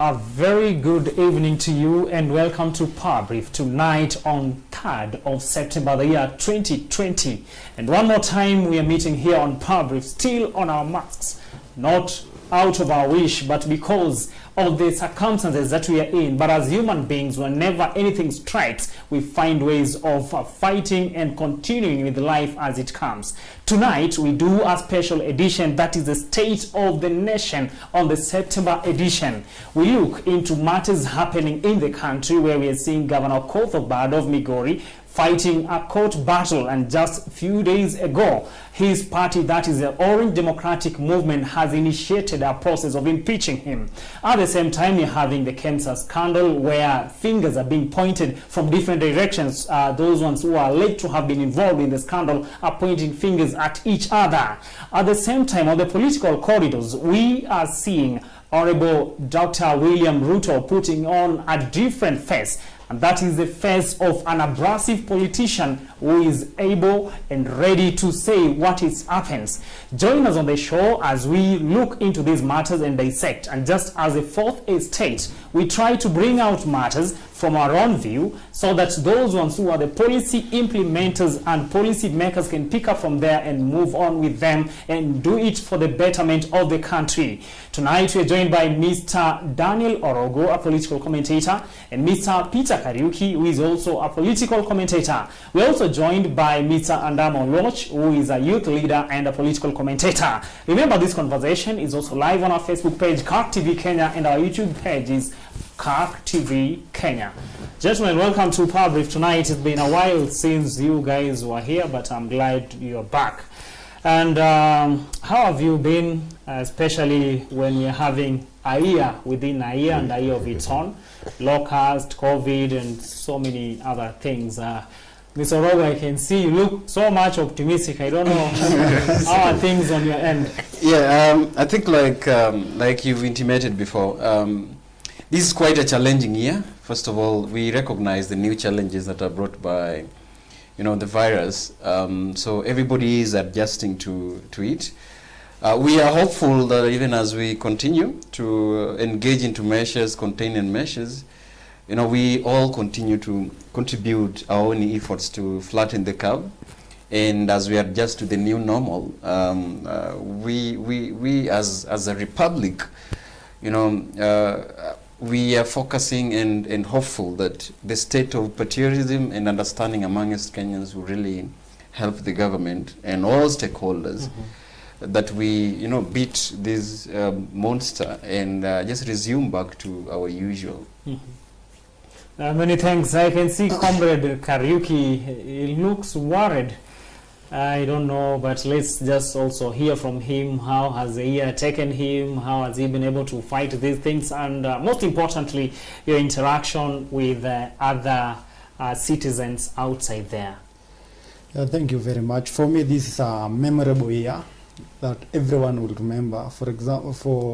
A very good evening to you and welcome to Powerbrief tonight on 3rd of September the year 2020. And one more time we are meeting here on Powerbrief, still on our masks, not out of our wish but because of the circumstances that we are in. But as human beings, whenever anything strikes, we find ways of fighting and continuing with life as it comes. Tonight we do a special edition that is the State of the Nation on the September edition. We look into matters happening in the country, where we are seeing Governor Koth of Migori fighting a court battle, and just a few days ago his party, that is the Orange Democratic Movement, has initiated a process of impeaching him. At the same time, you're having the Kemsa scandal, where fingers are being pointed from different directions. Those ones who are alleged to have been involved in the scandal are pointing fingers at each other. At the same time, on the political corridors, we are seeing Honorable Dr. William Ruto putting on a different face, and that is the face of an abrasive politician who is able and ready to say what happens. Join us on the show as we look into these matters and dissect. And just as a fourth estate, we try to bring out matters from our own view, so that those ones who are the policy implementers and policy makers can pick up from there and move on with them and do it for the betterment of the country. Tonight we are joined by Mr. Daniel Orogo, a political commentator, and Mr. Peter Kariuki, who is also a political commentator. We're also joined by Mr. Andamo Loch, who is a youth leader and a political commentator. Remember, this conversation is also live on our Facebook page, Kirk TV Kenya, and our YouTube page is Kirk TV Kenya. Gentlemen, welcome to Powerbrief tonight. It's been a while since you guys were here, but I'm glad you're back. And how have you been, especially when we're having a year within a year and a year of its own? Locust, COVID, and so many other things. Mr. Orogo, I can see you look so much optimistic. I don't know how are things on your end? Yeah, I think like you've intimated before, this is quite a challenging year. First of all, we recognize the new challenges that are brought by, the virus. So everybody is adjusting to it. We are hopeful that even as we continue to engage into measures, containment measures, we all continue to contribute our own efforts to flatten the curve. And as we adjust to the new normal, we as a republic, we are focusing and hopeful that the state of patriotism and understanding amongst Kenyans will really help the government and all stakeholders, that we beat this monster and just resume back to our usual. Many thanks. I can see Comrade Kariuki, he looks worried. I don't know, but let's just also hear from him. How has the year taken him? How has he been able to fight these things? And most importantly, your interaction with other citizens outside there. Thank you very much. For me, this is a memorable year that everyone will remember. For example,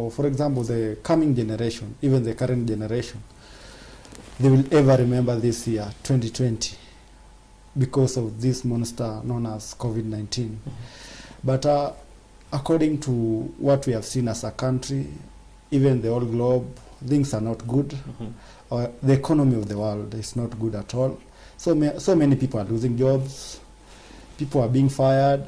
the coming generation, even the current generation, they will ever remember this year, 2020. Because of this monster known as COVID-19. But according to what we have seen as a country, even the whole globe, things are not good. The economy of the world is not good at all. So many people are losing jobs, people are being fired.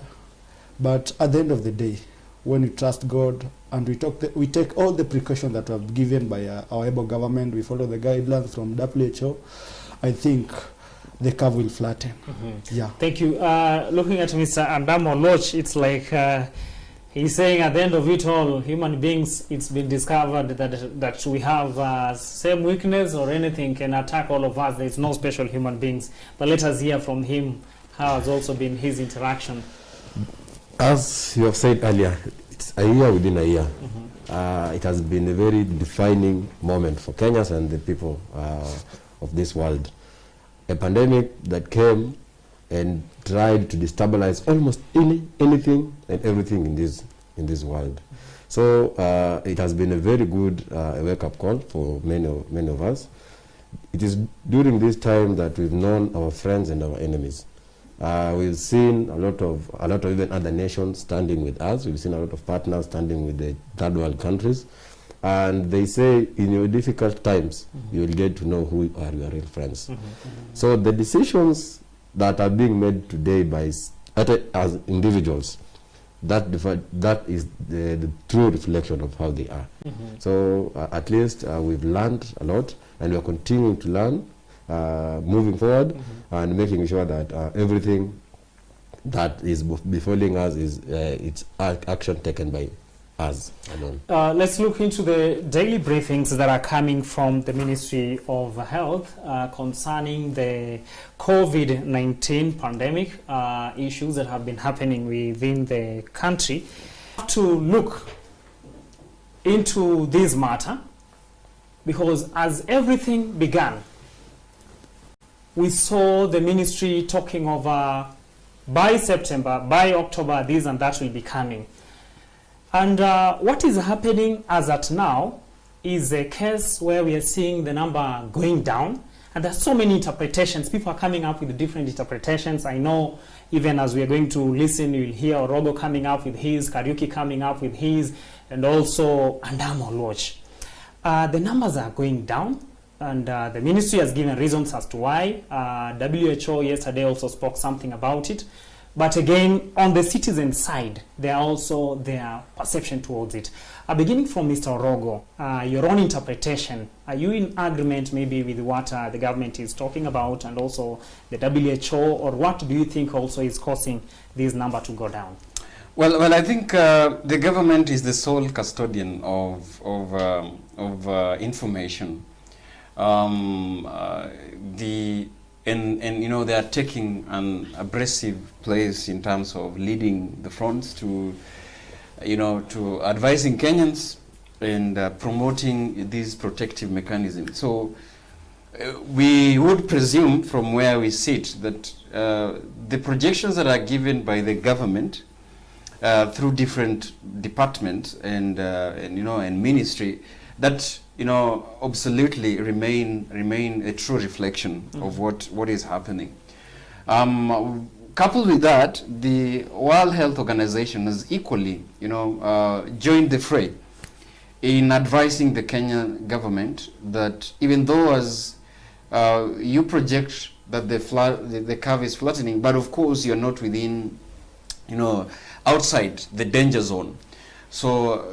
But at the end of the day, when we trust God and we take all the precautions that were given by our able government, we follow the guidelines from WHO, I think the curve will flatten. Yeah. Thank you. Looking at Mr. Andamo Loch, it's like he's saying at the end of it all, human beings, it's been discovered that we have same weakness or anything can attack all of us. There's no special human beings. But let us hear from him how has also been his interaction. As you have said earlier, it's a year within a year. It has been a very defining moment for Kenyans and the people of this world. A pandemic that came and tried to destabilize almost anything and everything in this world. So it has been a very good wake-up call for many of us. It is during this time that we've known our friends and our enemies. We've seen a lot of even other nations standing with us. We've seen a lot of partners standing with the third world countries. And they say in your difficult times, you'll get to know who are your real friends. So the decisions that are being made today by as individuals, that is the true reflection of how they are. So at least we've learned a lot, and we are continuing to learn, moving forward, and making sure that everything that is befalling us is it's action taken by us alone. Let's look into the daily briefings that are coming from the Ministry of Health concerning the COVID-19 pandemic issues that have been happening within the country. To look into this matter, because as everything began, we saw the ministry talking of by September, by October, this and that will be coming. And what is happening as at now is a case where we are seeing the number going down, and there's so many interpretations. People are coming up with different interpretations. I know even as we are going to listen, you'll hear Orogo coming up with his, Kariuki coming up with his, and also Andamo Lodge. The numbers are going down, and the ministry has given reasons as to why. WHO yesterday also spoke something about it. But again, on the citizen side, there are also their perception towards it. Beginning from Mr. Orogo, your own interpretation, are you in agreement maybe with what the government is talking about and also the WHO, or what do you think also is causing this number to go down? Well, I think the government is the sole custodian of information. And you know, they are taking an abrasive place in terms of leading the fronts to, you know, to advising Kenyans and promoting these protective mechanisms. So we would presume from where we sit that the projections that are given by the government through different departments and you know, and ministry, that, you know, absolutely remain a true reflection of what is happening. Coupled with that, the World Health Organization has equally, you know, joined the fray in advising the Kenyan government that even though as you project that the curve is flattening, but of course you're not within, you know, outside the danger zone. So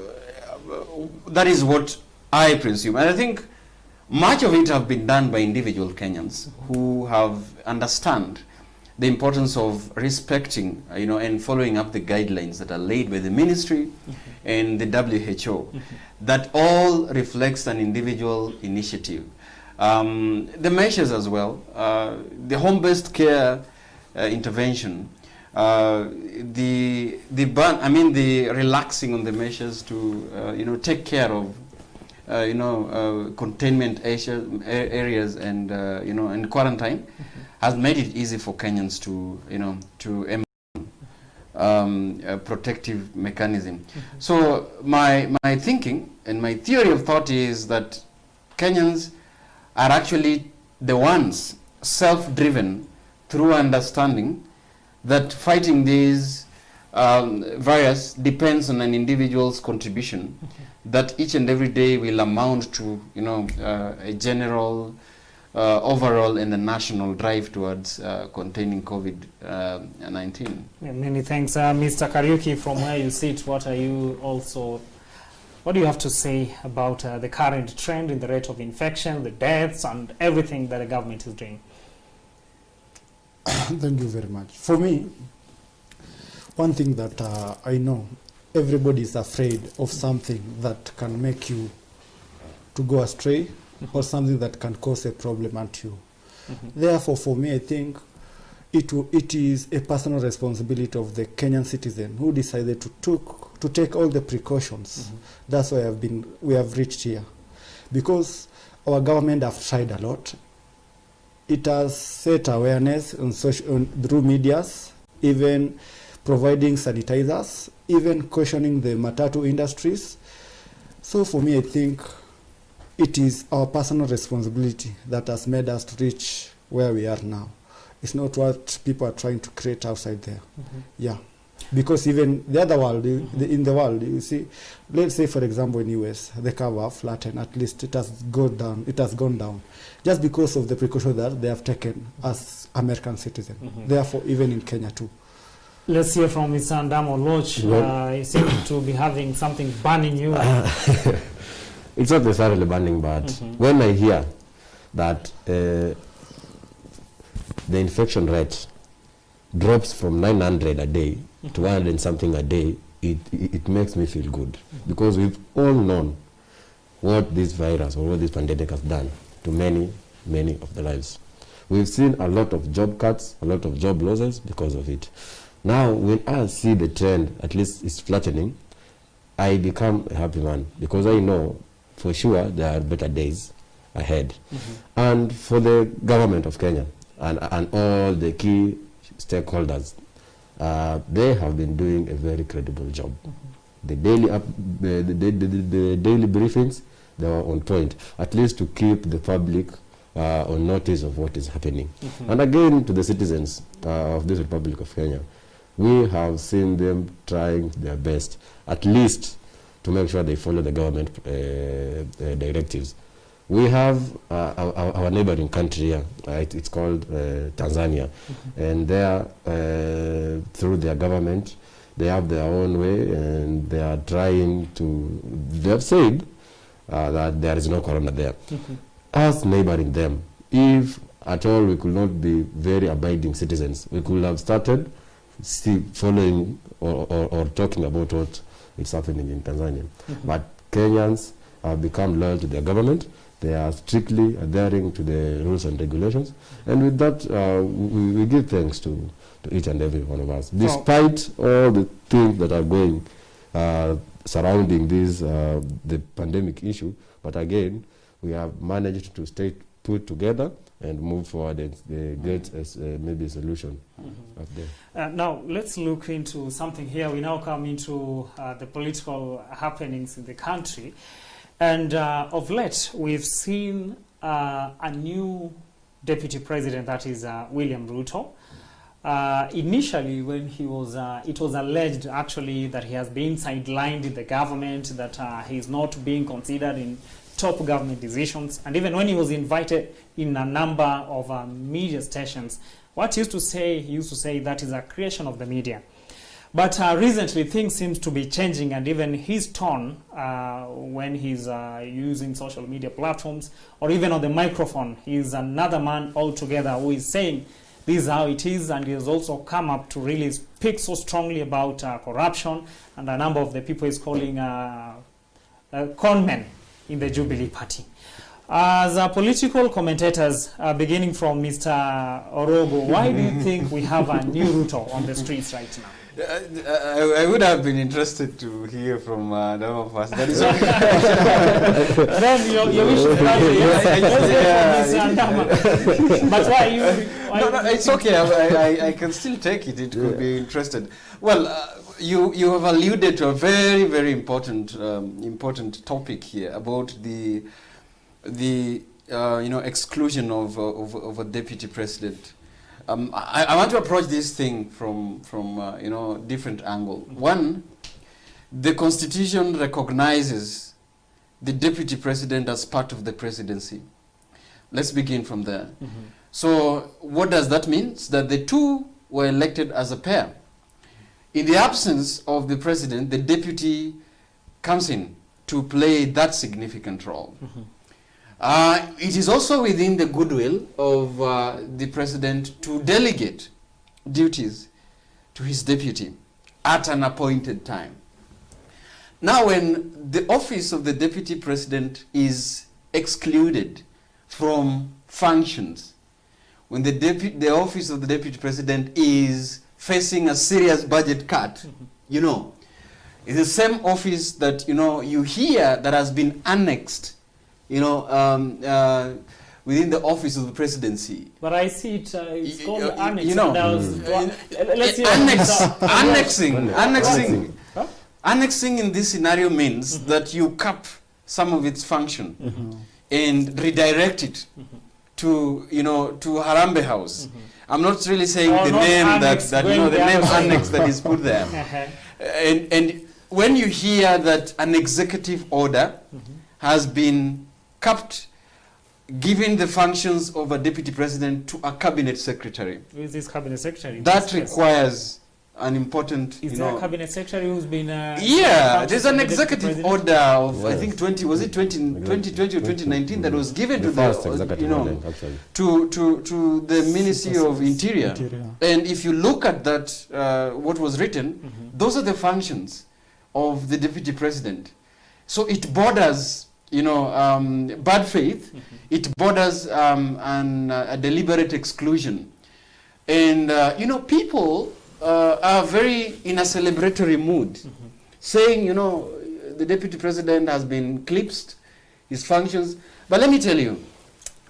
that is what I presume. And I think much of it have been done by individual Kenyans who have understand the importance of respecting, you know, and following up the guidelines that are laid by the ministry and the WHO. That all reflects an individual initiative. The measures as well, the home-based care intervention, the relaxing on the measures to you know, take care of you know, containment areas and you know, and quarantine has made it easy for Kenyans to, you know, to a protective mechanism. So my thinking and my theory of thought is that Kenyans are actually the ones self-driven through understanding that fighting these virus depends on an individual's contribution, that each and every day will amount to, you know, a general overall and the national drive towards containing COVID-19. Many thanks. Mr. Kariuki, from where you sit, what do you have to say about the current trend in the rate of infection, the deaths, and everything that the government is doing? Thank you very much. For me, one thing that I know, everybody is afraid of something that can make you to go astray or something that can cause a problem at you. Therefore, for me, I think it is a personal responsibility of the Kenyan citizen who decided to take all the precautions. That's why we have reached here. Because our government have tried a lot. It has set awareness on through medias, even providing sanitizers, even cautioning the matatu industries. So for me, I think it is our personal responsibility that has made us to reach where we are now. It's not what people are trying to create outside there. Yeah. because even the other world, in the world, you see, let's say for example in US, the curve flattened, at least it has gone down, just because of the precaution that they have taken as American citizens. Therefore, even in Kenya too. Let's hear from Mr. Ndamo Lodge. He seems to be having something burning you. It's not necessarily burning, but when I hear that the infection rate drops from 900 a day to 100 and something a day, it makes me feel good, because we've all known what this virus or what this pandemic has done to many of the lives. We've seen a lot of job cuts, a lot of job losses because of it. Now, when I see the trend, at least it's flattening, I become a happy man, because I know for sure there are better days ahead. And for the government of Kenya and all the key stakeholders, they have been doing a very credible job. The daily the daily briefings, they were on point, at least to keep the public on notice of what is happening. And again, to the citizens of this Republic of Kenya, we have seen them trying their best, at least to make sure they follow the government directives. We have our neighboring country here, it's called Tanzania, and there, through their government, they have their own way, and they are trying to, they have said that there is no corona there. Us neighboring them, if at all we could not be very abiding citizens, we could have started following or talking about what is happening in Tanzania. But Kenyans have become loyal to their government. They are strictly adhering to the rules and regulations. And with that, we give thanks to each and every one of us. Despite all the things that are going surrounding this, the pandemic issue, but again, we have managed to stay put together and move forward and get maybe a solution up there. Now, let's look into something here. We now come into the political happenings in the country. And of late, we've seen a new deputy president, that is William Ruto. Initially, when he was, it was alleged actually that he has been sidelined in the government, that he is not being considered in top government decisions. And even when he was invited in a number of media stations, what he used to say that is a creation of the media. But recently things seem to be changing, and even his tone when he's using social media platforms or even on the microphone, he's another man altogether who is saying this is how it is, and he has also come up to really speak so strongly about corruption and a number of the people he's calling conmen in the Jubilee Party. As political commentators, beginning from Mr. Orogo, why do you think we have a new Ruto on the streets right now? I would have been interested to hear from Ndamo of us. That is okay. Then you wish to But why you? No, it's okay. I can still take it. It could be interested. Well, you have alluded to a very, very important topic here about the exclusion of a deputy president. I want to approach this thing from different angle. One, the Constitution recognizes the deputy president as part of the presidency. Let's begin from there. So what does that mean? It's that the two were elected as a pair. In the absence of the president, the deputy comes in to play that significant role. It is also within the goodwill of the president to delegate duties to his deputy at an appointed time. Now, when the office of the deputy president is excluded from functions, when the office of the deputy president is facing a serious budget cut, it's the same office that, you hear that has been annexed within the office of the presidency. But I see it, it's called annex. Annexing in this scenario means that you cap some of its function and redirect it to Harambe House. I'm not really saying Or the not name annex, that going the the name other way. annex that is put there. And when you hear that an executive order has been capped, giving the functions of a deputy president to a cabinet secretary, Who is this cabinet secretary? in that this case? requires an important, Is there a cabinet secretary who's been... yeah, there's an functions of the deputy executive president? order of, I Yes. think 2020 or 2019 that was given to first the, executive order, actually. to the Ministry of Interior. Interior. And if you look at that, what was written, those are the functions of the deputy president. So it borders, bad faith. It borders a deliberate exclusion. And, people are very in a celebratory mood, saying, the deputy president has been eclipsed, his functions. But let me tell you,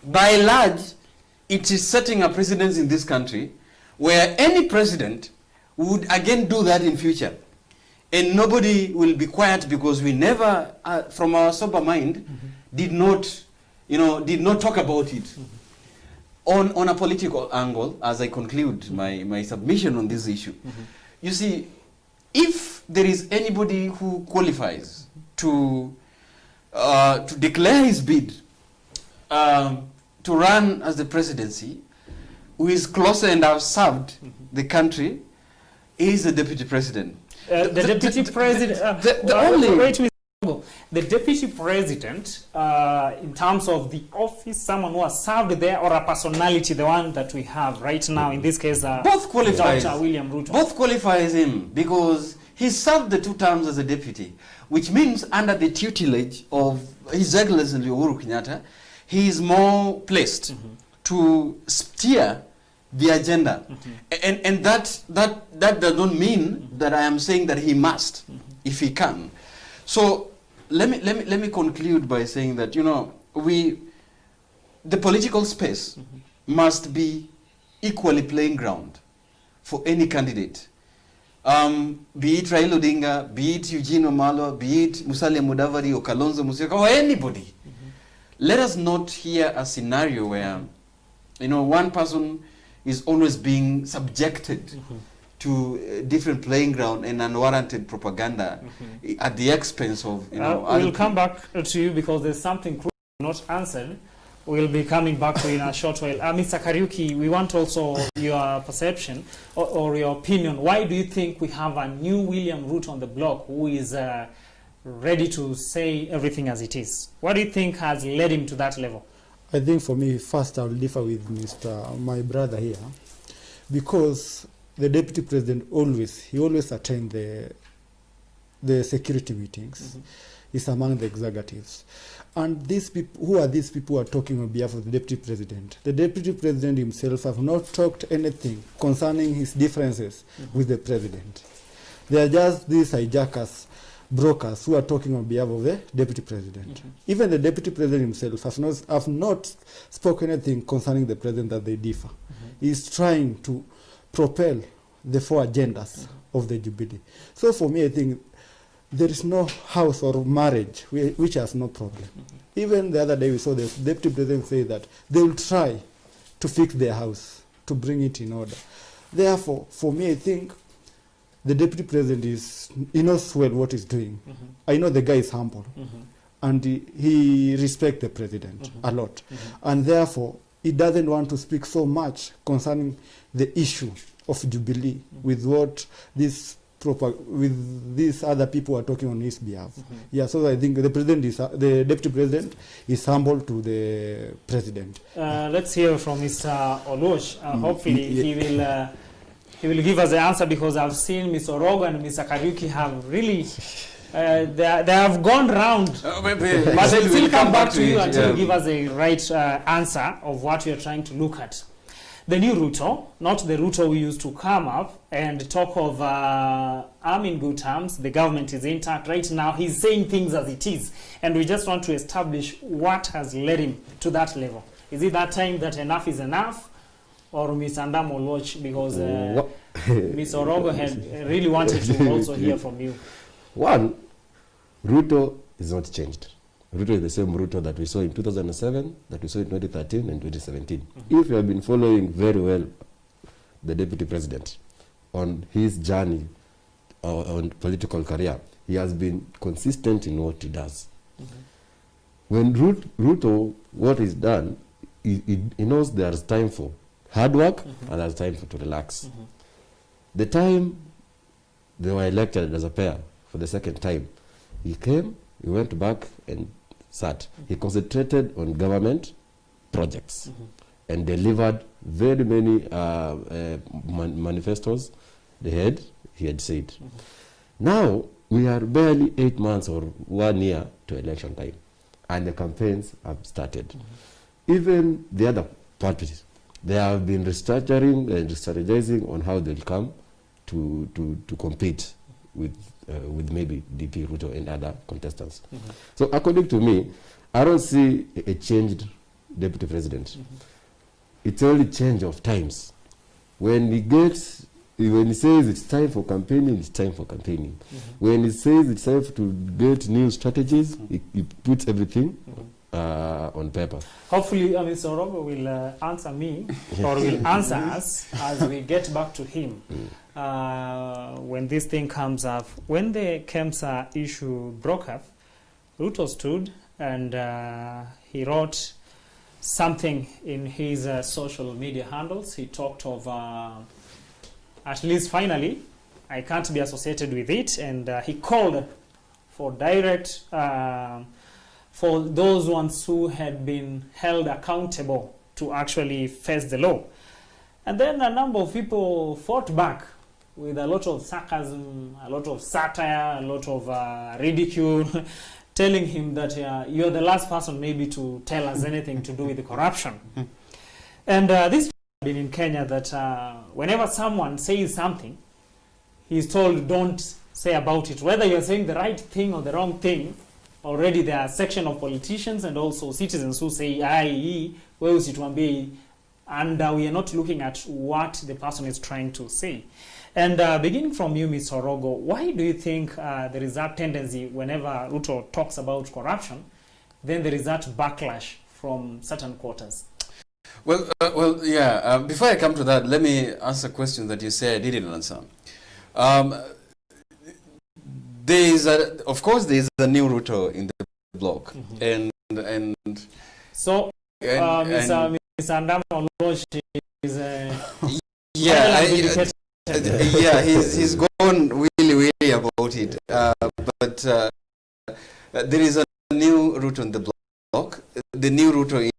by and large, it is setting a precedence in this country where any president would again do that in future. And nobody will be quiet because we never, from our sober mind, did not talk about it. On a political angle, as I conclude my submission on this issue, you see, if there is anybody who qualifies to declare his bid to run as the presidency, who is closer and have served the country, is the deputy president. The deputy president... Wait, Mr. Ogo. The deputy president, in terms of the office, someone who has served there, or a personality, the one that we have right now, in this case, both qualifies. Dr. William Ruto. Both qualifies him because he served the 2 terms as a deputy, which means under the tutelage of His Excellency Uhuru Kenyatta, he is more placed to steer the agenda. And that does not mean that I am saying that he must, if he can. So let me conclude by saying that the political space must be equally playing ground for any candidate, be it Raila Odinga, be it Eugene Omalo, be it Musalia Mudavadi or Kalonzo Musyoka or anybody. Let us not hear a scenario where one person is always being subjected to different playing ground and unwarranted propaganda at the expense of we'll come back to you because there's something crucial not answered. We'll be coming back to you in a short while. Mr. Kariuki, we want also your perception or your opinion. Why do you think we have a new William Ruto on the block who is ready to say everything as it is? What do you think has led him to that level? I think for me, first I'll differ with my brother here, because the deputy president always attend the security meetings. Is among the executives. And these people, who are these people who are talking on behalf of the deputy president? The deputy president himself have not talked anything concerning his differences with the president. They are just these hijackers, brokers who are talking on behalf of the deputy president. Even the deputy president himself have not spoken anything concerning the president that they differ. He's trying to propel the 4 agendas of the Jubilee. So for me, I think there is no house or marriage which has no problem. Even the other day we saw the deputy president say that they will try to fix their house, to bring it in order. Therefore, for me, I think the deputy president he knows well what he's doing. I know the guy is humble, and he respects the president a lot. And therefore, he doesn't want to speak so much concerning the issue of Jubilee with what these other people are talking on his behalf. Yeah, so I think the deputy president is humble to the president. Let's hear from Mr. Oluoch. Hopefully he will give us the answer, because I've seen Mr. Orogo and Mr. Kariuki have really they have gone round. But we'll still come back to you until you give us a right answer of what we are trying to look at. The new Ruto, not the Ruto we used to come up and talk of I'm in good terms, the government is intact. Right now he's saying things as it is, and we just want to establish what has led him to that level. Is it that time that enough is enough, or Ms. Andam will watch, because Ms. Orogo had really wanted to also hear from you? One, Ruto is not changed. Ruto is the same Ruto that we saw in 2007, that we saw in 2013 and 2017. If you have been following very well the deputy president, on his journey on political career, he has been consistent in what he does. When Ruto, what he's done, he knows there's time for hard work and there's time to relax. The time they were elected as a pair for the second time, he came, he went back and sat. He concentrated on government projects and delivered very many manifestos he had said. Now, we are barely 8 months or 1 year to election time, and the campaigns have started. Even the other parties, they have been restructuring and strategizing on how they'll come to compete with maybe DP Ruto and other contestants. So according to me, I don't see a changed deputy president. It's only change of times. When he says it's time for campaigning, it's time for campaigning. When he says it's time to get new strategies, he puts everything on paper. Hopefully, Mr. Orogo will answer me or will answer us as we get back to him. When this thing comes up, when the KEMSA issue broke up, Ruto stood and he wrote something in his social media handles. He talked of, at least finally, I can't be associated with it, and he called for direct, for those ones who had been held accountable to actually face the law. And then a number of people fought back with a lot of sarcasm, a lot of satire, a lot of ridicule, telling him that you're the last person maybe to tell us anything to do with the corruption. And this has been in Kenya that whenever someone says something, he's told don't say about it. Whether you're saying the right thing or the wrong thing, already there are a section of politicians and also citizens who say, and we are not looking at what the person is trying to say. And beginning from you, Mr. Orogo, why do you think there is that tendency whenever Ruto talks about corruption, then there is that backlash from certain quarters? Well, before I come to that, let me answer a question that you said I didn't answer. Of course, there is a new Ruto in the block, and so Mr. Andama Olosh is he's gone really about it. But there is a new Ruto in the block. The new Ruto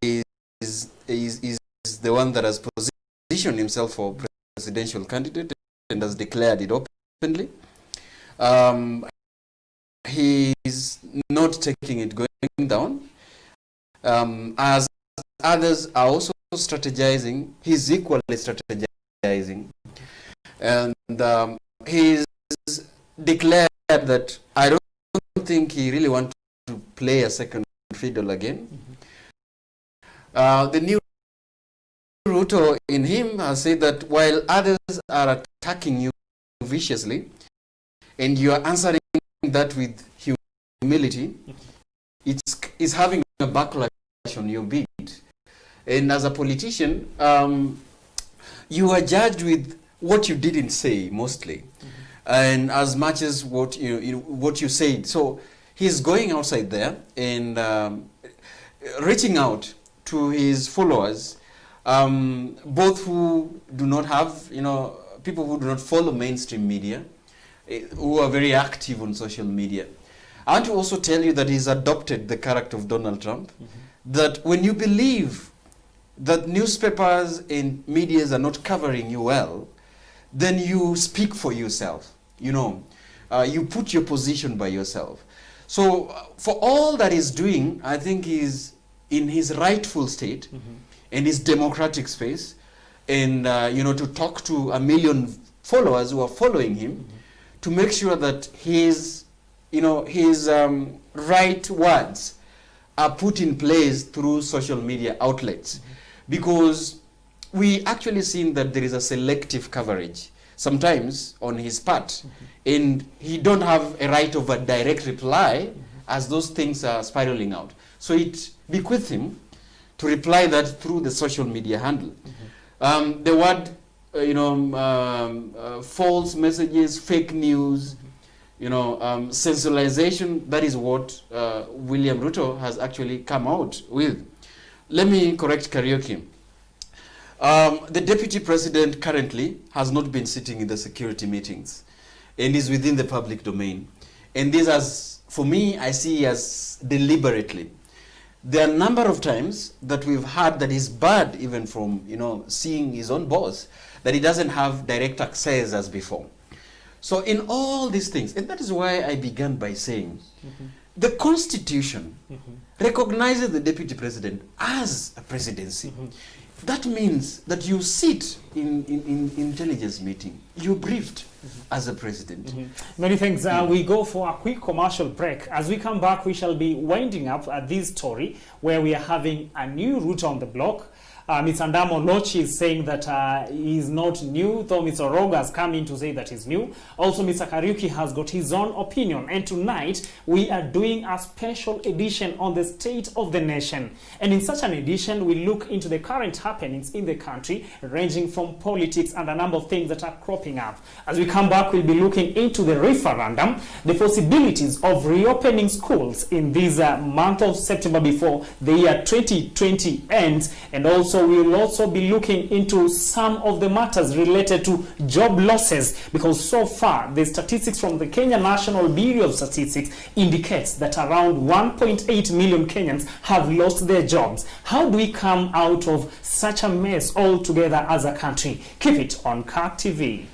is the one that has positioned himself for presidential candidate and has declared it openly. He is not taking it going down. As others are also strategizing, he's equally strategizing. And he's declared that I don't think he really wants to play a second fiddle again. The new Ruto in him has said that while others are attacking you viciously, and you are answering that with humility, it's having a backlash on your bid. And as a politician, you are judged with what you didn't say mostly, and as much as what you said. So he's going outside there and reaching out to his followers, both who do not have, people who do not follow mainstream media, who are very active on social media. I want to also tell you that he's adopted the character of Donald Trump, that when you believe that newspapers and medias are not covering you well, then you speak for yourself, you put your position by yourself. So for all that he's doing, I think he's in his rightful state, in his democratic space, and to talk to 1 million followers who are following him, to make sure that his right words are put in place through social media outlets. Because we actually seen that there is a selective coverage sometimes on his part, and he don't have a right of a direct reply as those things are spiraling out. So it bequeath him to reply that through the social media handle. The word false messages, fake news, sensationalization. That is what William Ruto has actually come out with. Let me correct Karaoke. The deputy president currently has not been sitting in the security meetings and is within the public domain. And this has, for me, I see as deliberately. There are a number of times that we've heard that he's barred even from, seeing his own boss, that he doesn't have direct access as before. So in all these things, and that is why I began by saying, the Constitution recognizes the deputy president as a presidency. That means that you sit in intelligence meeting, you're briefed as a president. Many thanks. We go for a quick commercial break. As we come back, we shall be winding up this story where we are having a new route on the block. Mr. Ndamo Lochi is saying that he is not new, though Mr. Orogo has come in to say that he's new. Also, Mr. Kariuki has got his own opinion. And tonight, we are doing a special edition on the state of the nation. And in such an edition, we look into the current happenings in the country, ranging from politics and a number of things that are cropping up. As we come back, we'll be looking into the referendum, the possibilities of reopening schools in this month of September before the year 2020 ends, and also we will also be looking into some of the matters related to job losses, because so far the statistics from the Kenya National Bureau of Statistics indicates that around 1.8 million Kenyans have lost their jobs. How do we come out of such a mess altogether as a country? Keep it on CAC TV.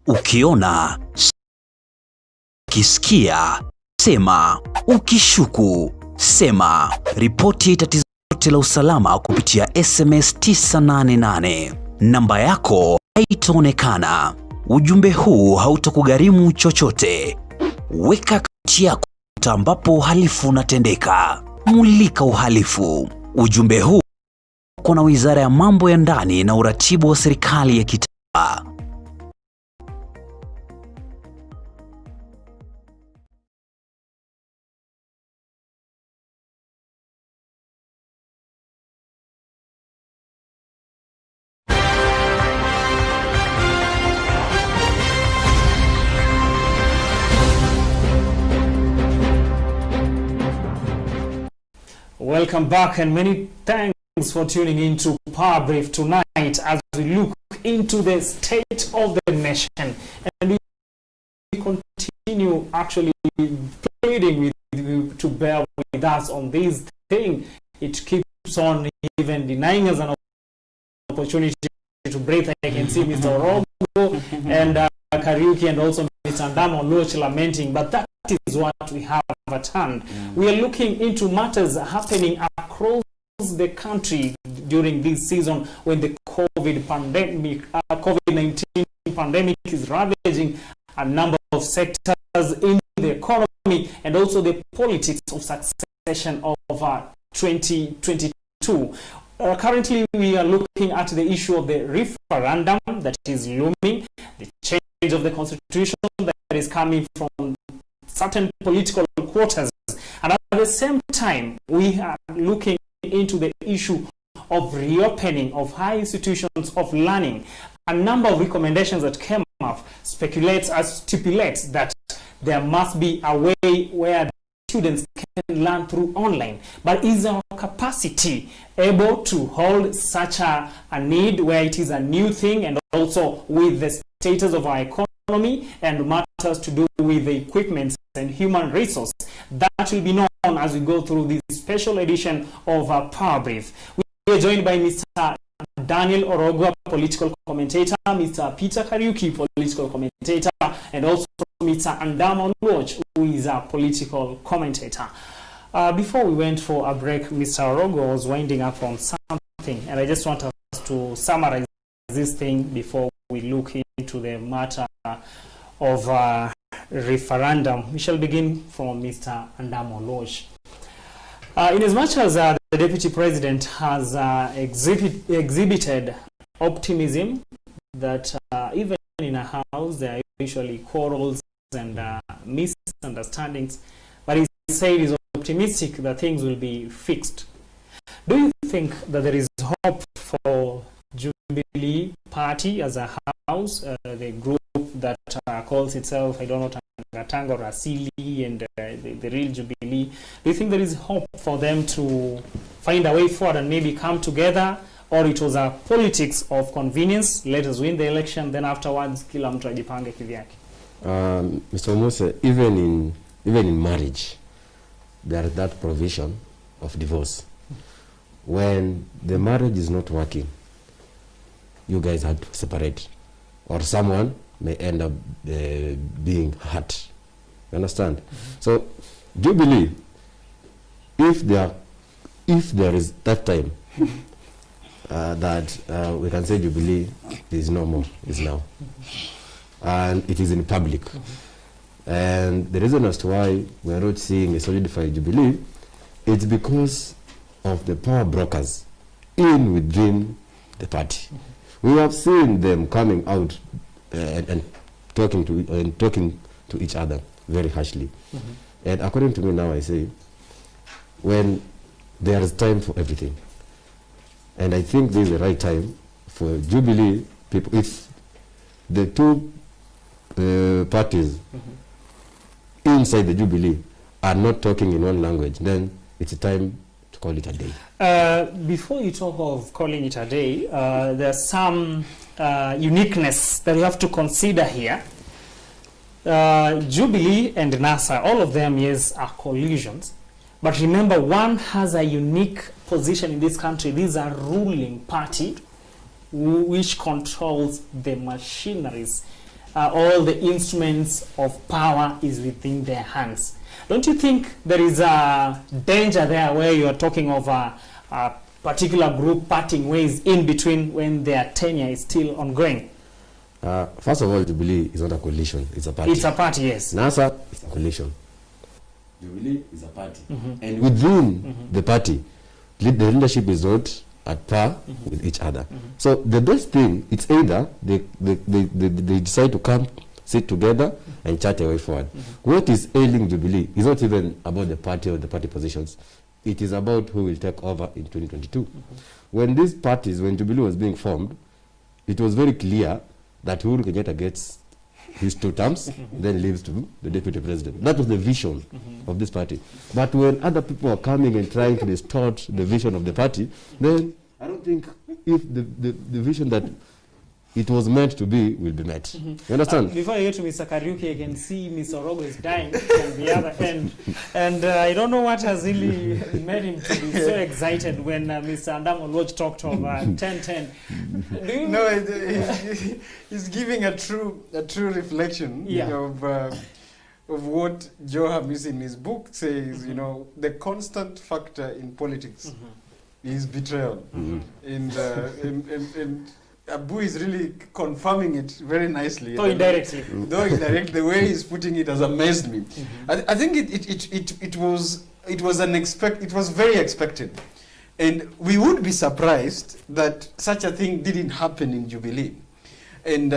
Ukiona, ukisikia, sema. Ukishuku, sema. Ripoti tatizo lote la usalama kupitia SMS 988. Namba yako haitaonekana. Ujumbe huu hautakugharimu chochote. Weka akaunti yako ambapo uhalifu unatendeka. Mulika uhalifu. Ujumbe huu uko na Wizara ya Mambo ya Ndani na Uratibu wa Serikali ya Kitaifa. Welcome back, and many thanks for tuning in to Powerbrief tonight as we look into the state of the nation. And we continue actually pleading with you to bear with us on this thing. It keeps on even denying us an opportunity to breathe. I can see Mr. Orogo and Kariuki and also Mr. Ndamo Lochi lamenting, but that is what we have at hand. We are looking into matters happening across the country during this season when the COVID-19 pandemic is ravaging a number of sectors in the economy and also the politics of succession of 2022. Currently, we are looking at the issue of the referendum that is looming, the change of the constitution that is coming from certain political quarters, and at the same time we are looking into the issue of reopening of high institutions of learning. A number of recommendations that came up stipulates that there must be a way where students can learn through online, but is our capacity able to hold such a need where it is a new thing, and also with the status of our economy and matters to do with the equipment and human resource? That will be known as we go through this special edition of Powerbrief. We are joined by Mr. Daniel Orogo, political commentator, Mr. Peter Kariuki, political commentator, and also Mr. Ndamo Lochi, who is a political commentator. Before we went for a break, Mr. Orogo was winding up on something, and I just want us to summarize this thing before we look into the matter of referendum. We shall begin from Mr. Ndamo Lochi. In as much as the the Deputy President has exhibited optimism that even in a house there are usually quarrels and misunderstandings, but he said he's optimistic that things will be fixed. Do you think that there is hope for Jubilee Party as a house, the group that calls itself, I don't know, Tango Rasili and the real Jubilee? Do you think there is hope for them to find a way forward and maybe come together, or it was a politics of convenience, let us win the election, then afterwards kila mtu ajipange kivyake? Mr. Mose, even in marriage, there is that provision of divorce. When the marriage is not working, you guys had to separate, or someone may end up being hurt. You understand? So, Jubilee, if there is that time that we can say Jubilee is no more, is now, and it is in public. And the reason as to why we are not seeing a solidified Jubilee, it's because of the power brokers within the party. We have seen them coming out and talking to each other very harshly. And according to me now, I say, when there is time for everything, and I think this is the right time for Jubilee people, if the two parties inside the Jubilee are not talking in one language, then it's a time to call it a day. Before you talk of calling it a day, there's some uniqueness that we have to consider here. Jubilee and NASA, all of them, yes, are collisions. But remember, one has a unique position in this country. These are ruling party which controls the machineries. All the instruments of power is within their hands. Don't you think there is a danger there where you are talking of a particular group parting ways in between when their tenure is still ongoing? First of all, Jubilee is not a coalition, it's a party. It's a party, yes. NASA is a coalition. Jubilee is a party. And within the party, the leadership is not at par with each other. So the best thing, it's either they decide to come, sit together, and chart a way forward. What is ailing Jubilee is not even about the party or the party positions. It is about who will take over in 2022. When these parties, when Jubilee was being formed, it was very clear that Uhuru Kenyatta gets his 2 terms, then leaves to the deputy president. That was the vision of this party. But when other people are coming and trying to distort the vision of the party, then I don't think if the vision that it was meant to be will be met. You understand? Before I get to Mr. Kariuki, I can see Mr. Orogo is dying from the other end. And I don't know what has really made him to be so excited when Mr. Andam Olwach talked of 10-10. No, he's giving a true reflection of what Joe Hamis in his book says. You know, the constant factor in politics is betrayal. And Abu is really confirming it very nicely. Though indirectly. Though indirectly, the way he's putting it has amazed me. I think it was unexpected. It was very expected, and we would be surprised that such a thing didn't happen in Jubilee. And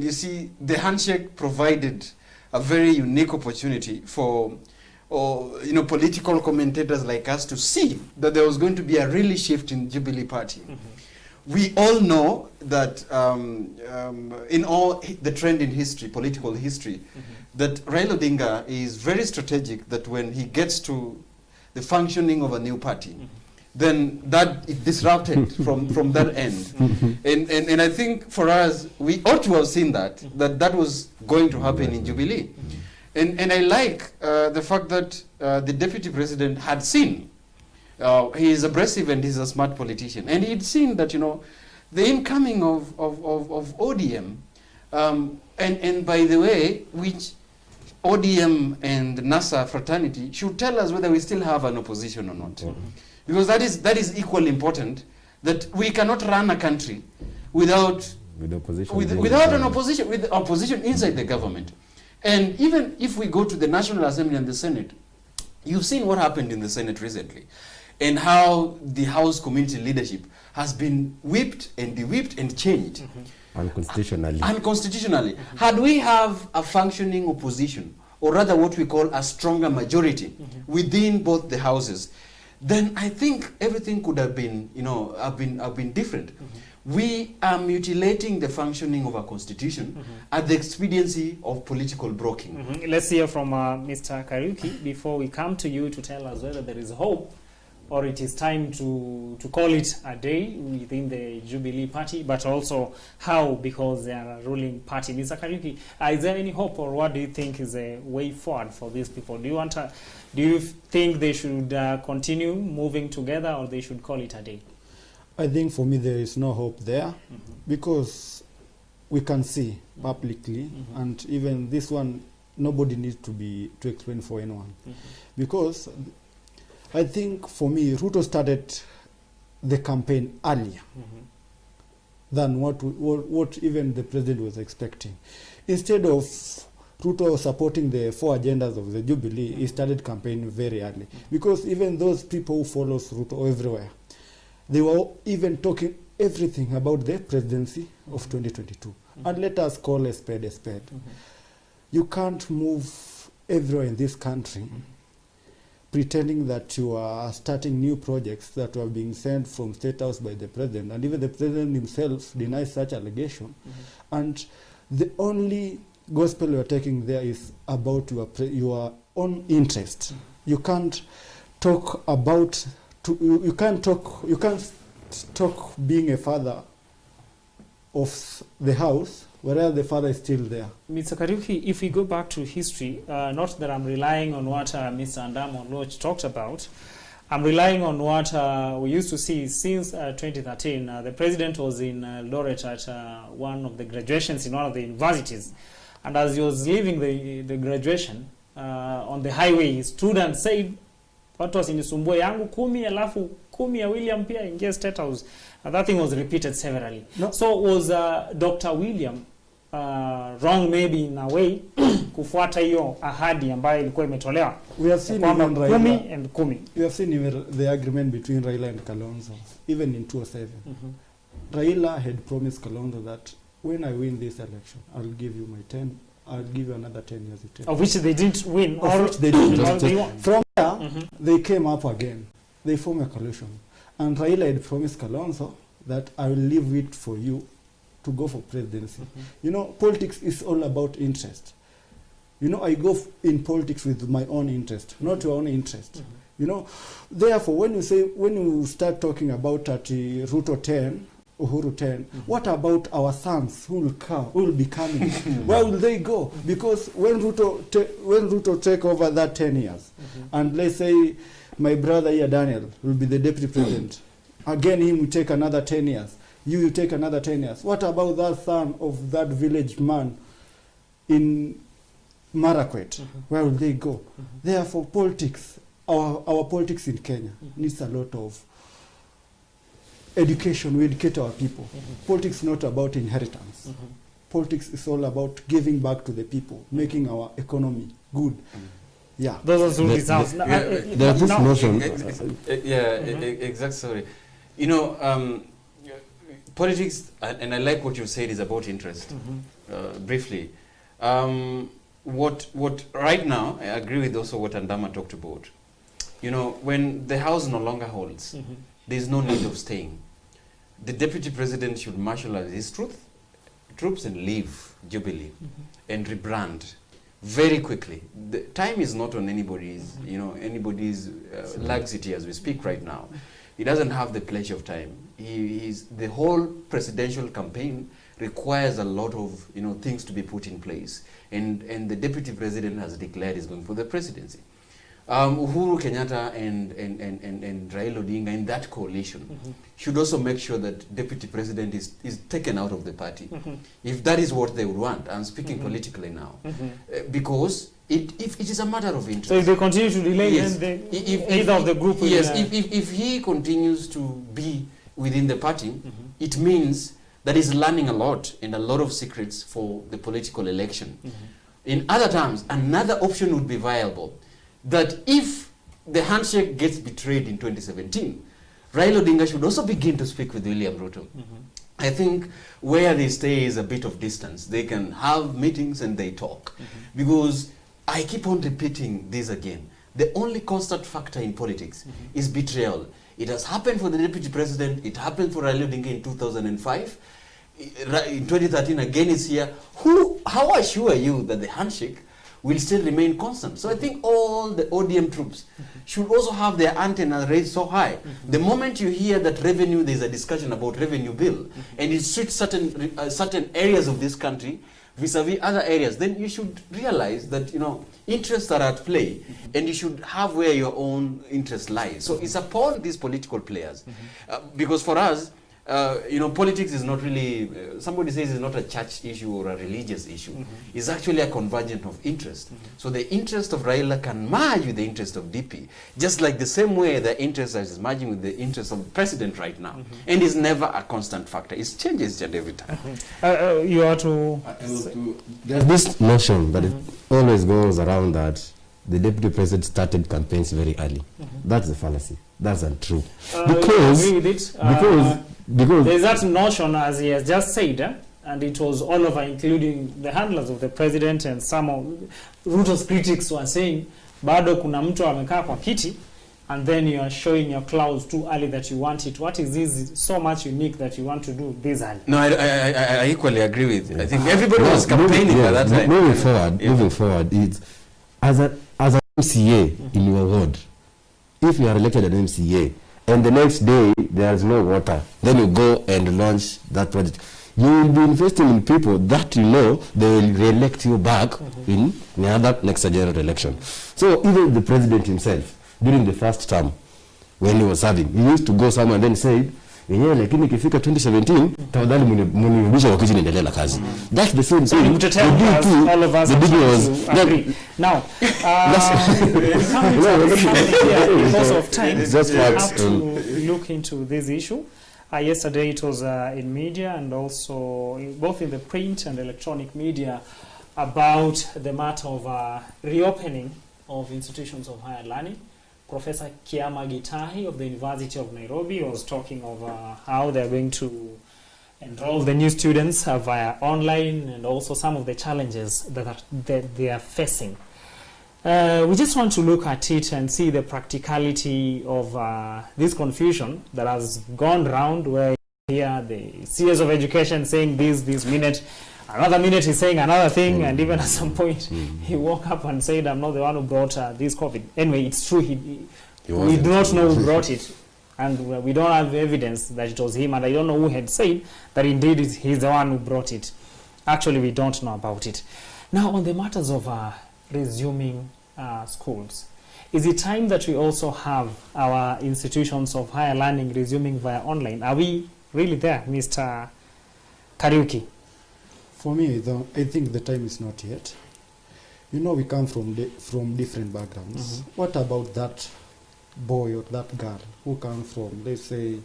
you see, the handshake provided a very unique opportunity for political commentators like us to see that there was going to be a really shift in Jubilee Party. We all know that in all the trend in history, political history, that Raila Odinga is very strategic, that when he gets to the functioning of a new party, then that it disrupted from that end. And I think for us, we ought to have seen that was going to happen in Jubilee. And I like the fact that the deputy president had seen. He is abrasive and he's a smart politician. And he'd seen that, the incoming of ODM, and by the way, which ODM and NASA fraternity should tell us whether we still have an opposition or not. Because that is equally important, that we cannot run a country without opposition inside the government. And even if we go to the National Assembly and the Senate, you've seen what happened in the Senate recently. and how the House community leadership has been whipped and de-whipped and changed. Unconstitutionally. Unconstitutionally. Had we have a functioning opposition, or rather what we call a stronger majority within both the houses, then I think everything could have been, have been different. We are mutilating the functioning of our constitution at the expediency of political broking. Let's hear from Mr. Kariuki before we come to you to tell us whether there is hope or it is time to call it a day within the Jubilee Party, but also how, because they are a ruling party. Mr. Kariuki, is there any hope, or what do you think is a way forward for these people? Do you think they should continue moving together, or they should call it a day? I think for me there is no hope there, because we can see publicly, and even this one, nobody needs to explain for anyone, because I think for me, Ruto started the campaign earlier than what even the president was expecting. Instead of Ruto supporting the 4 agendas of the Jubilee, he started campaigning very early. Because even those people who follow Ruto everywhere, they were even talking everything about the presidency of 2022. And let us call a spade a spade. You can't move everywhere in this country pretending that you are starting new projects that were being sent from State House by the president, and even the president himself denies such allegation. And the only gospel you are taking there is about your own interest. You can't talk about you can't talk being a father of the house, whereas the father is still there. Mr. Kariuki, if we go back to history, not that I'm relying on what Mr. Andamo Lodge talked about, I'm relying on what we used to see since 2013. The president was in Eldoret at one of the graduations in one of the universities. And as he was leaving the graduation, on the highway, he stood and said, "What was in Sumbwe yangu 10, alafu 10 ya William pia ingia State House." That thing was repeated severally. No. So was Dr. William wrong maybe in a way kufuata hiyo ahadi ambayo ilikuwa imetolewa? We have seen even Raila and 10. We have seen even the agreement between Raila and Kalonzo, even in 2007. Raila had promised Kalonzo that when I win this election, I'll give you my 10. I'll give you another 10 years. Of which they didn't win. Of which they didn't. From there, they came up again. They formed a coalition. And Raila had promised Kalonzo that I will leave it for you to go for presidency. You know, politics is all about interest. You know, I go in politics with my own interest, not your own interest. You know, therefore, when you start talking about Ruto 10, Uhuru 10, what about our sons who will be coming? Where will they go? Because when Ruto take over that 10 years, and let's say my brother here, Daniel, will be the deputy president, again he will take another 10 years. You will take another 10 years. What about that son of that village man in Marakwet? Where will they go? Therefore, politics, our politics in Kenya needs a lot of education. We educate our people. Politics is not about inheritance. Politics is all about giving back to the people, making our economy good. Yeah. Those are results. There's this notion. Exactly. Sorry. You know, politics, and I like what you said, is about interest. Briefly, what right now, I agree with also what Andama talked about. You know, when the House no longer holds, there is no need of staying. The deputy president should marshalize his troops and leave Jubilee and rebrand very quickly. The time is not on anybody's, laxity as we speak right now. He doesn't have the pleasure of time. The whole presidential campaign requires a lot of things to be put in place, and the deputy president has declared he's going for the presidency. Uhuru Kenyatta and Raila Odinga in that coalition should also make sure that deputy president is taken out of the party, if that is what they would want. I'm speaking politically now, because if it is a matter of interest. So if they continue to delay, yes, then either of the group will... Yes, if he continues to be within the party, it means that he's learning a lot and a lot of secrets for the political election. In other terms, another option would be viable, that if the handshake gets betrayed in 2017, Raila Odinga should also begin to speak with William Ruto. I think where they stay is a bit of distance. They can have meetings and they talk. Because I keep on repeating this again. The only constant factor in politics is betrayal. It has happened for the deputy president. It happened for Raila Odinga in 2005. In 2013 again it's here. How assure you that the handshake will still remain constant? So I think all the ODM troops should also have their antenna raised so high. The moment you hear that revenue, there's a discussion about revenue bill, and it suits certain areas of this country vis-a-vis other areas, then you should realize that, you know, interests are at play, and you should have where your own interest lies. So it's upon these political players, because for us, you know, politics is not really, somebody says it's not a church issue or a religious issue. It's actually a convergence of interest. So the interest of Raila can merge with the interest of DP, just like the same way the interest is merging with the interest of the president right now. And it's never a constant factor. It changes every time. You are to... There's this notion that it always goes around that the deputy president started campaigns very early. That's a fallacy. That's untrue. Because, agree with it? Because there's that notion, as he has just said, and it was all over, including the handlers of the president and some of Ruto's critics were saying, bado kuna mtu amekaa kwa kiti, and then you are showing your clouds too early that you want it. What is this so much unique that you want to do this early? No, I equally agree with you. I think everybody was campaigning by that time. Moving forward, it's as an MCA in your ward. If you are elected an MCA and the next day there is no water, then you go and launch that project. You will be investing in people that you know they will re-elect you back in the other next general election. So even the president himself, during the first term, when he was serving, he used to go somewhere and then say, lakini ikifika 2017 tafadhali munirudisha wakati niendelee na kazi. That's the same thing. All of us agree. Now, because of time, we have to look into this issue. Yesterday it was in media and also both in the print and electronic media about the matter of reopening of institutions of higher learning. Professor Kiama Gitahi of the University of Nairobi was talking of how they're going to enroll the new students via online and also some of the challenges that they are facing. We just want to look at it and see the practicality of this confusion that has gone round, where here the CS of education saying this minute, another minute he's saying another thing, and even at some point he woke up and said, I'm not the one who brought this COVID. Anyway, it's true, we do not know who brought it, and we don't have evidence that it was him, and I don't know who had said that indeed he's the one who brought it. Actually, we don't know about it. Now, on the matters of resuming schools, is it time that we also have our institutions of higher learning resuming via online? Are we really there, Mr. Kariuki? For me, I think the time is not yet. You know, we come from different backgrounds. What about that boy or that girl who comes from, let's say,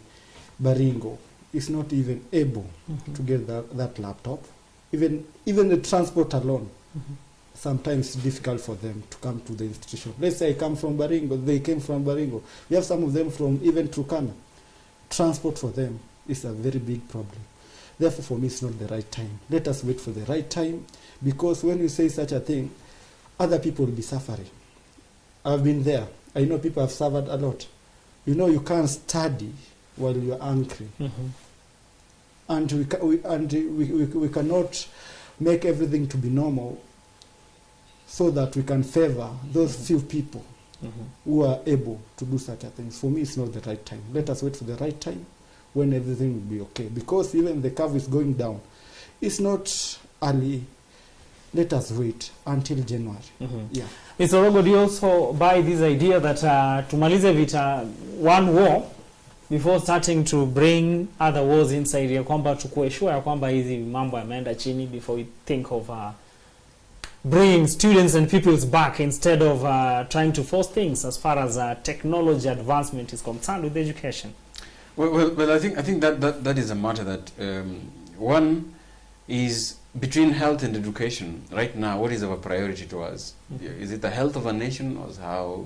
Baringo, is not even able to get that laptop? Even the transport alone, sometimes it's difficult for them to come to the institution. Let's say I come from Baringo, they came from Baringo. We have some of them from even Turkana. Transport for them is a very big problem. Therefore, for me, it's not the right time. Let us wait for the right time, because when you say such a thing, other people will be suffering. I've been there. I know people have suffered a lot. You know, you can't study while you're angry. And we cannot make everything to be normal so that we can favor those few people who are able to do such a thing. For me, it's not the right time. Let us wait for the right time, when everything will be okay. Because even the curve is going down. It's not early. Let us wait until January. Yeah. Mr. Rogo, do you also buy this idea that tumalize vita one war before starting to bring other wars inside, ya kwamba tukue sure ya kwamba hizi mambo yameenda chini before we think of bringing students and pupils back instead of trying to force things as far as technology advancement is concerned with education? Well, I think that is a matter that one is between health and education. Right now, what is our priority to us? Is it the health of a nation, or how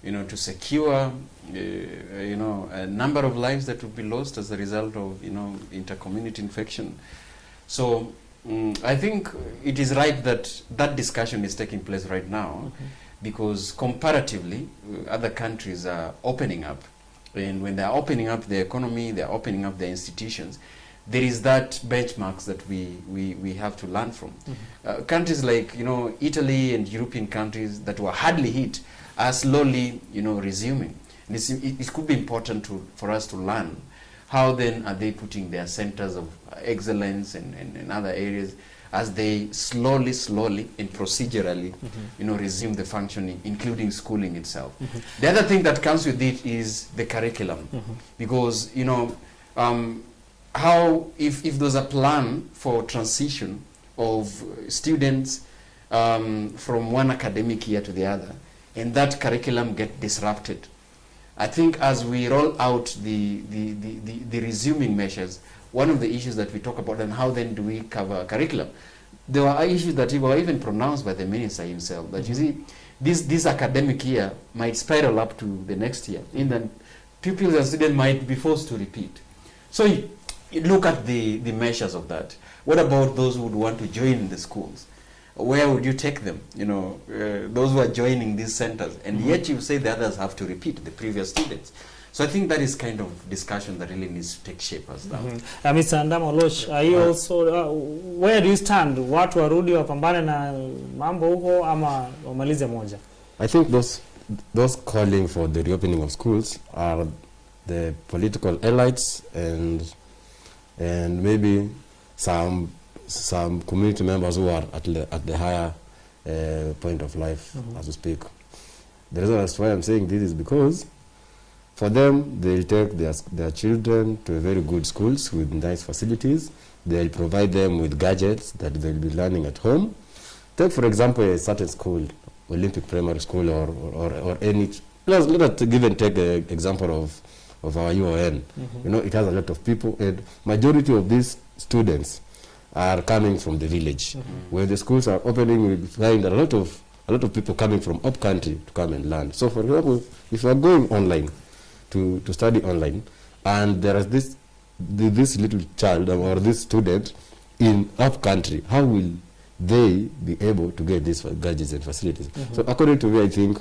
to secure, a number of lives that would be lost as a result of, intercommunity infection. So I think it is right that that discussion is taking place right now, because comparatively, other countries are opening up. And when they are opening up their economy, they are opening up their institutions, there is that benchmarks that we have to learn from. Countries like, Italy and European countries that were hardly hit are slowly, resuming. And it could be important for us to learn how then are they putting their centers of excellence and other areas as they slowly and procedurally, resume the functioning, including schooling itself. The other thing that comes with it is the curriculum, because, how if there's a plan for transition of students from one academic year to the other, and that curriculum get disrupted, I think as we roll out the resuming measures, one of the issues that we talk about, and how then do we cover curriculum, there were issues that were even pronounced by the minister himself, that you see, this academic year might spiral up to the next year, and then pupils and students might be forced to repeat. So you look at the measures of that. What about those who would want to join the schools? Where would you take them? Those who are joining these centers, and yet you say the others have to repeat the previous students. So I think that is kind of discussion that really needs to take shape as well. Mr. Ndamoloch, are you also, where do you stand? Watu warudi wapambane na mambo huko ama wamalize moja? I think those calling for the reopening of schools are the political elites and maybe some community members who are at the higher point of life, as we speak. The reason that's why I'm saying this is because for them, they'll take their children to very good schools with nice facilities. They'll provide them with gadgets that they'll be learning at home. Take, for example, a certain school, Olympic Primary School or any. Let us give and take an example of our UON. It has a lot of people, and majority of these students are coming from the village. When the schools are opening, we find a lot of people coming from up country to come and learn. So, for example, if you are going online to study online, and there is this little child or this student in up country, how will they be able to get these gadgets and facilities? So, according to me, I think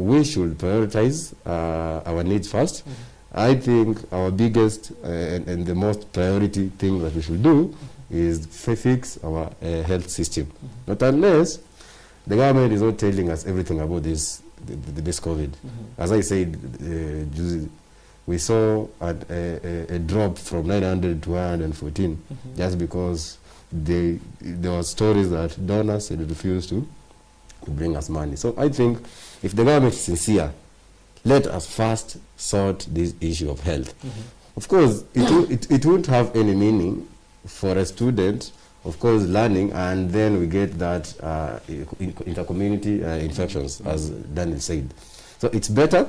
we should prioritize our needs first. I think our biggest and the most priority thing that we should do is fix our health system. Not unless the government is not telling us everything about this COVID. As I said, we saw a drop from 900 to 114 just because there were stories that donors had refused to bring us money. So I think if the government is sincere, let us first sort this issue of health. Of course, it won't have any meaning for a student, of course, learning, and then we get that intercommunity infections, as Daniel said. So it's better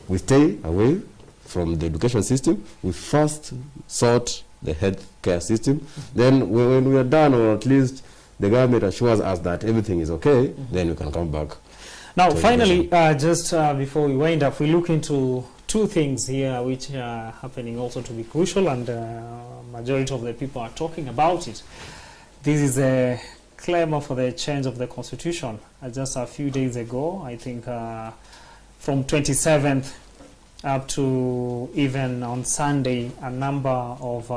we stay away from the education system. We first sort the healthcare system. Then when we are done, or at least the government assures us that everything is okay, then we can come back. Now, finally, just before we wind up, we look into two things here which are happening also to be crucial, and majority of the people are talking about it. This is a clamor for the change of the constitution. Just a few days ago, I think from 27th up to even on Sunday, a number of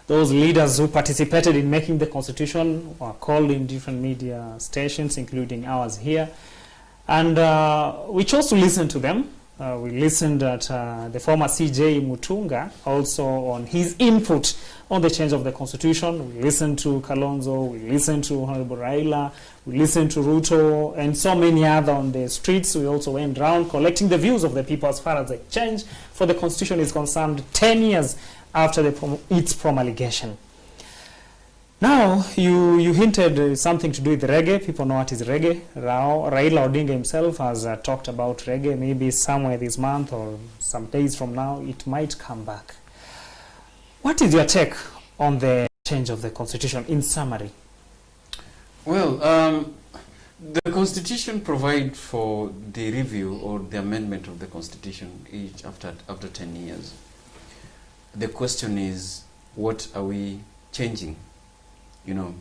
those leaders who participated in making the constitution were called in different media stations, including ours here. And we chose to listen to them. We listened at the former CJ Mutunga also on his input on the change of the constitution. We listened to Kalonzo, we listened to Honorable Raila, we listened to Ruto, and so many other on the streets. We also went around collecting the views of the people as far as the change for the constitution is concerned 10 years after its promulgation. Now, you hinted something to do with reggae. People know what is reggae. Raila Odinga himself has talked about reggae. Maybe somewhere this month or some days from now, it might come back. What is your take on the change of the constitution in summary? Well, The Constitution provides for the review or the amendment of the Constitution each after 10 years. The question is, what are we changing? You know,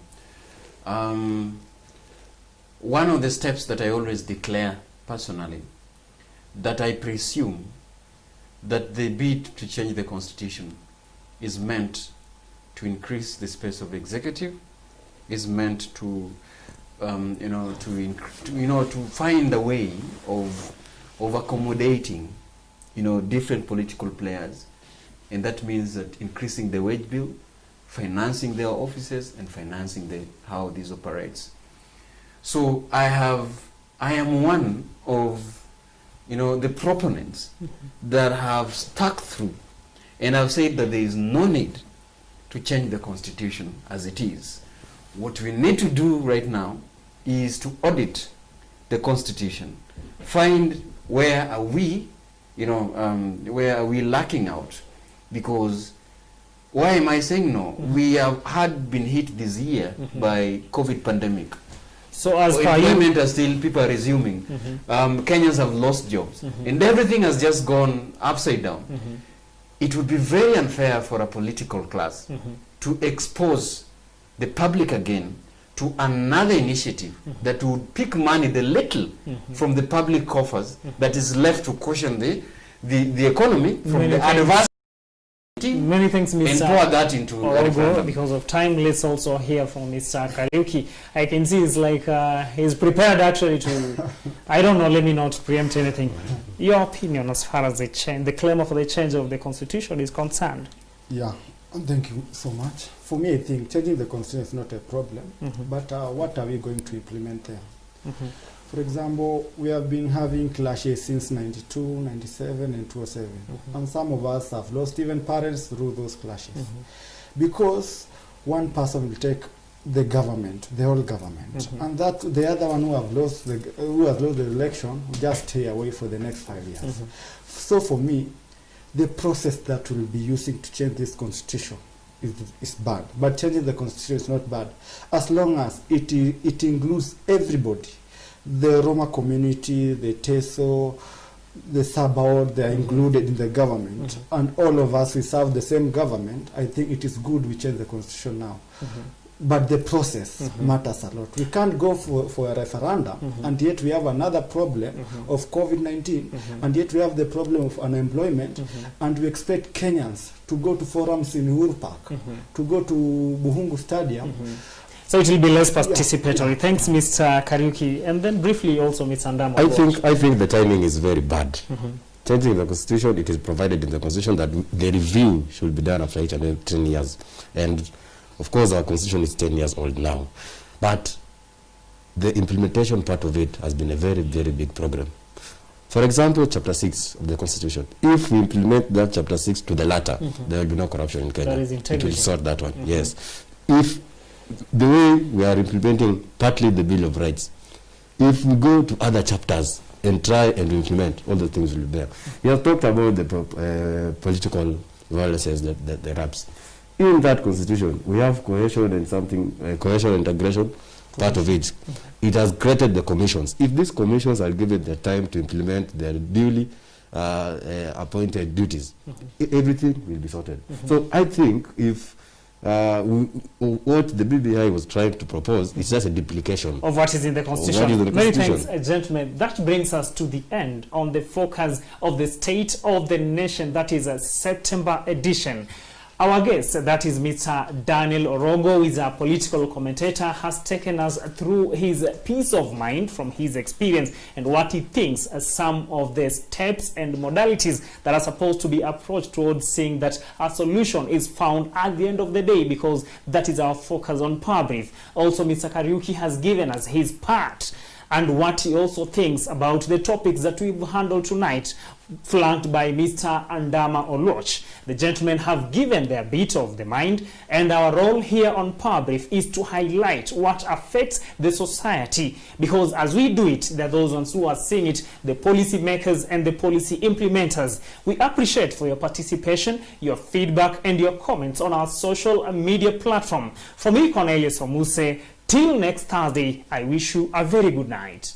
one of the steps that I always declare personally, that I presume that the bid to change the Constitution is meant to increase the space of the executive, is meant to to find a way of accommodating, different political players, and that means that increasing the wage bill, financing their offices, and financing how this operates. So I am one of the proponents that have stuck through, and I've said that there is no need to change the Constitution as it is. What we need to do right now is to audit the Constitution, find where are we, where are we lacking out, because why am I saying no? We had been hit this year by COVID pandemic. So as per employment are still, people are resuming. Kenyans have lost jobs, and everything has just gone upside down. It would be very unfair for a political class to expose the public again to another initiative that would pick money, the little from the public coffers that is left to cushion the economy from the adverse. Many things, Mr. And pour that into Orogo, because of time. Let's also hear from Mr. Kariuki. I can see it's like he's prepared actually to, I don't know, let me not preempt anything. Your opinion as far as the claim of the change of the Constitution is concerned? Yeah, thank you so much. For me, I think changing the Constitution is not a problem, but what are we going to implement there? For example, we have been having clashes since 92, 97, and 2007. And some of us have lost even parents through those clashes. Because one person will take the government, the whole government, and that the other one who has lost the election will just stay away for the next 5 years. So for me, the process that we'll be using to change this Constitution is bad. But changing the Constitution is not bad, as long as it includes everybody. The Roma community, the TESO, the Sabaot, they are included in the government, and all of us, we serve the same government. I think it is good we change the Constitution now. But the process matters a lot. We can't go for a referendum, and yet we have another problem of COVID-19, and yet we have the problem of unemployment, and we expect Kenyans to go to forums in Uhuru Park, to go to Buhungu Stadium. So it will be less participatory. Yeah. Thanks, Mr. Kariuki. And then briefly also, Mr. Ndamo. I think the timing is very bad. Changing the Constitution, it is provided in the Constitution that the review should be done after each and 10 years. And of course, our Constitution is 10 years old now. But the implementation part of it has been a very, very big problem. For example, Chapter 6 of the Constitution. If we implement that Chapter 6 to the latter, there will be no corruption in Kenya. That is integrity. It will sort that one, yes. If the way we are implementing partly the Bill of Rights, if we go to other chapters and try and implement, all the things will be there. We have talked about the political violences, the RAPs. In that Constitution, we have cohesion and cohesion and integration, part of it. It has created the commissions. If these commissions are given the time to implement their duly appointed duties, everything will be sorted. So I think if what the BBI was trying to propose is just a duplication of what is in the Constitution. Many thanks, gentlemen. That brings us to the end on the focus of the State of the Nation. That is a September edition. Our guest, that is Mr. Daniel Orogo, who is a political commentator, has taken us through his peace of mind from his experience and what he thinks are some of the steps and modalities that are supposed to be approached towards seeing that a solution is found at the end of the day, because that is our focus on Powerbrief. Also, Mr. Kariuki has given us his part and what he also thinks about the topics that we've handled tonight flanked by Mr. Andama Oloch. The gentlemen have given their bit of the mind, and our role here on Powerbrief is to highlight what affects the society, because as we do it, there are those ones who are seeing it, the policy makers and the policy implementers. We appreciate for your participation, your feedback, and your comments on our social media platform. For me, Cornelius Omuse, till next Thursday, I wish you a very good night.